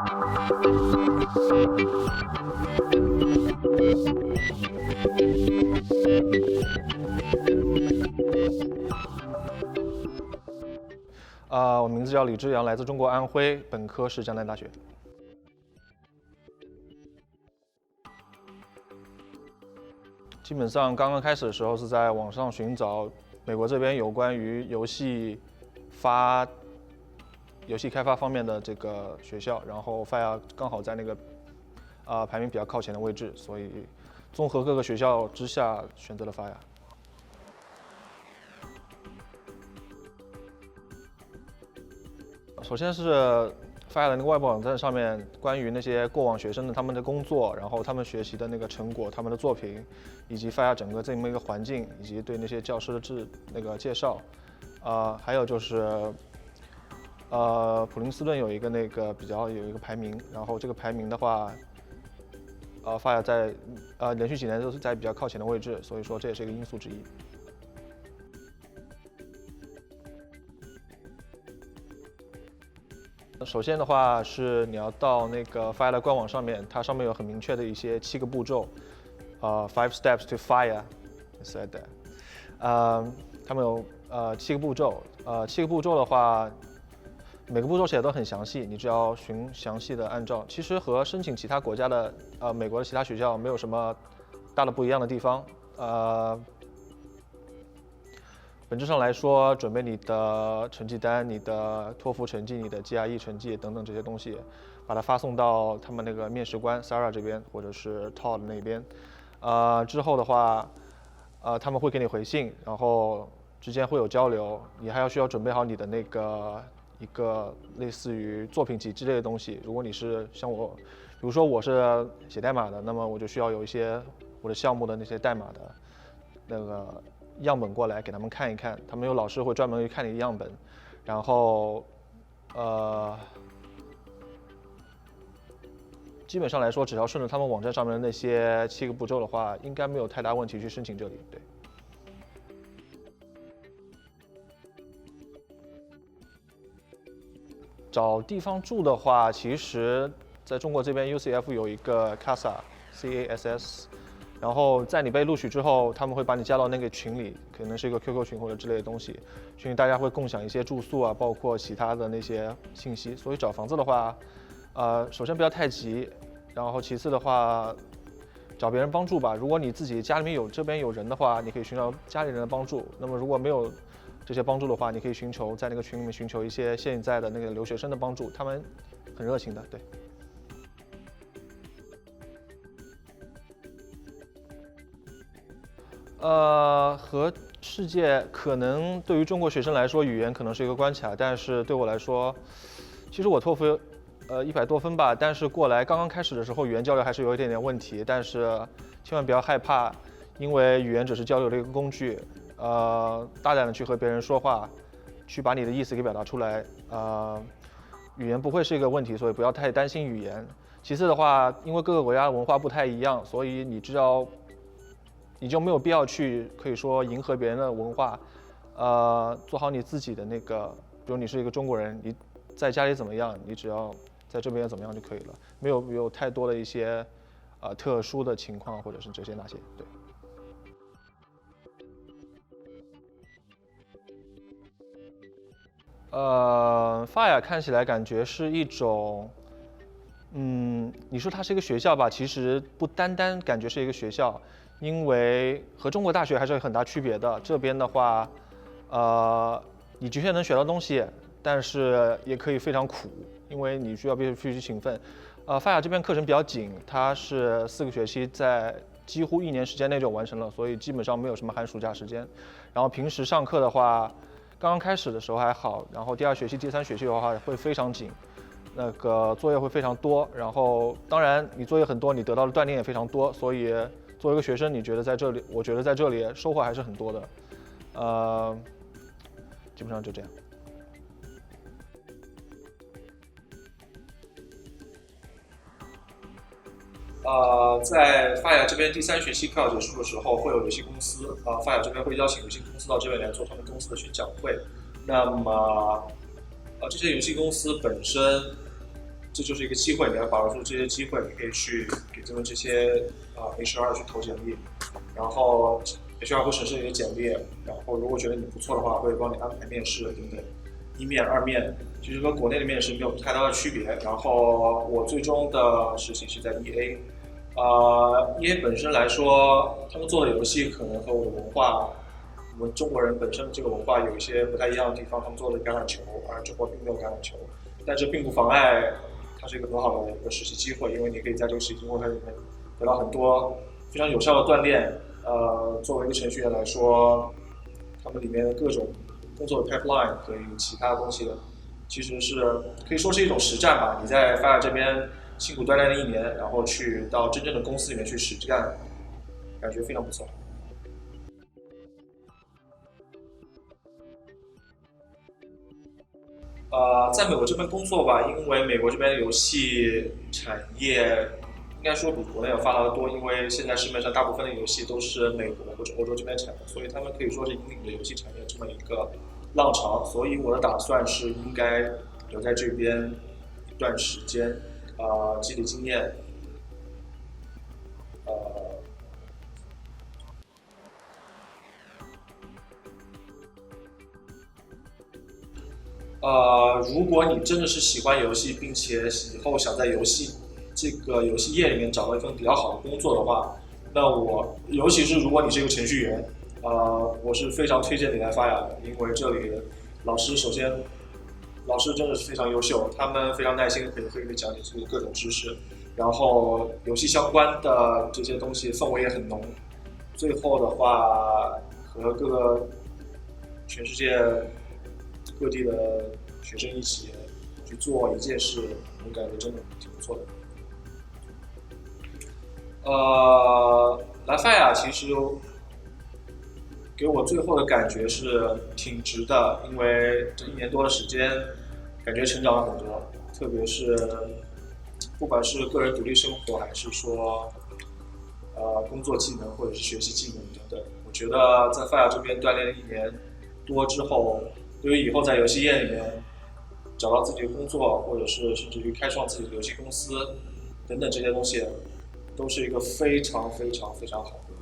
我名字叫李志阳，来自中国安徽，本科是江南大学。基本上刚刚开始的时候是在网上寻找美国这边有关于游戏开发方面的这个学校，然后 Fire 刚好在那个排名比较靠前的位置，所以综合各个学校之下选择了 Fire。首先是 Fire 的那个外部网站上面关于那些过往学生的他们的工作，然后他们学习的那个成果、他们的作品，以及 Fire 整个这么一个环境，以及对那些教师的那个介绍。还有就是普林斯顿有一个有一个排名，然后这个排名的话，Fire 在连续几年都是在比较靠前的位置，所以说这也是一个因素之一。首先的话是你要到那个 Fire 的官网上面，它上面有很明确的一些7个步骤，5 steps to Fire said that，他们有7个步骤，7个步骤的话，每个步骤写的都很详细，你只要详细的按照，其实和申请其他国家的美国的其他学校没有什么大的不一样的地方，本质上来说，准备你的成绩单、你的托福成绩、你的 GRE 成绩等等这些东西，把它发送到他们那个面试官 Sarah 这边，或者是 Todd 那边。之后的话，他们会给你回信，然后之间会有交流。你还需要准备好你的那个一个类似于作品集之类的东西。如果你是像我，比如说我是写代码的，那么我就需要有一些我的项目的那些代码的那个样本过来给他们看一看，他们有老师会专门去看你的样本，然后基本上来说，只要顺着他们网站上面的那些7个步骤的话，应该没有太大问题去申请这里。对。找地方住的话，其实在中国这边 UCF 有一个 CASS。然后在你被录取之后，他们会把你加到那个群里，可能是一个 QQ 群或者之类的东西，群里大家会共享一些住宿啊，包括其他的那些信息。所以找房子的话，首先不要太急，然后其次的话，找别人帮助吧。如果你自己家里面这边有人的话，你可以寻找家里人的帮助。那么如果没有这些帮助的话，你可以在那个群里面寻求一些现在的那个留学生的帮助，他们很热情的，对。和世界可能对于中国学生来说，语言可能是一个关卡，但是对我来说，其实我托福100多分吧，但是过来刚刚开始的时候，语言交流还是有一点点问题，但是千万不要害怕，因为语言只是交流的一个工具，大胆的去和别人说话，去把你的意思给表达出来，语言不会是一个问题，所以不要太担心语言。其次的话，因为各个国家的文化不太一样，所以你就没有必要去可以说迎合别人的文化，做好你自己的那个，比如你是一个中国人，你在家里怎么样，你只要在这边怎么样就可以了，没有太多的一些特殊的情况或者是这些那些，对。Fire 看起来感觉是一种，你说它是一个学校吧，其实不单单感觉是一个学校。因为和中国大学还是有很大区别的。这边的话，你的确能学到东西，但是也可以非常苦，因为你必须勤奋。Fire 这边课程比较紧，它是4个学期，在几乎1年时间内就完成了，所以基本上没有什么寒暑假时间。然后平时上课的话，刚刚开始的时候还好，然后第2学期、第3学期的话会非常紧。那个作业会非常多，然后当然你作业很多，你得到的锻炼也非常多，所以作为一个学生，我觉得在这里收获还是很多的，基本上就这样。在 Fire 这边第3学期课要结束的时候，会有游戏公司，Fire 这边会邀请游戏公司到这边来做他们公司的宣讲会。那么，这些游戏公司本身，这就是一个机会，你要把握住这些机会，你可以去给他们这些HR 去投简历，然后 HR 会审视你的简历，然后如果觉得你不错的话，会帮你安排面试等等，一面、二面，其实和国内的面试没有太大的区别。然后我最终的实习是在 EA，EA 本身来说，他们做的游戏可能和我的文化，我们中国人本身这个文化有一些不太一样的地方，他们做的橄榄球，而中国并没有橄榄球，但这并不妨碍它是一个很好的一个实习机会，因为你可以在这个实习机会里面得到很多非常有效的锻炼。作为一个程序员来说，他们里面的各种工作的 pipeline 和其他东西的，其实是可以说是一种实战吧。你在 Fire 这边辛苦锻炼了1年，然后去到真正的公司里面去实战，感觉非常不错。在美国这边工作吧，因为美国这边的游戏产业应该说比国内要发达的多，因为现在市面上大部分的游戏都是美国或者欧洲这边产的，所以他们可以说是引领着游戏产业这么一个浪潮。所以我的打算是应该留在这边一段时间，积累经验，呃，如果你真的是喜欢游戏，并且以后想在这个游戏业里面找到一份比较好的工作的话，那尤其是如果你是一个程序员，我是非常推荐你来发芽的，因为这里老师真的是非常优秀，他们非常耐心的可以给你讲解这个各种知识，然后游戏相关的这些东西氛围也很浓，最后的话和各个全世界各地的学生一起去做一件事，我感觉真的挺不错的。来法亚其实给我最后的感觉是挺值的，因为这1年多的时间，感觉成长了很多，特别是不管是个人独立生活，还是说工作技能或者是学习技能等等，我觉得在法亚这边锻炼了1年多之后，对于以后在游戏业里面找到自己的工作，或者是甚至于开创自己的游戏公司等等这些东西，都是一个非常非常非常好的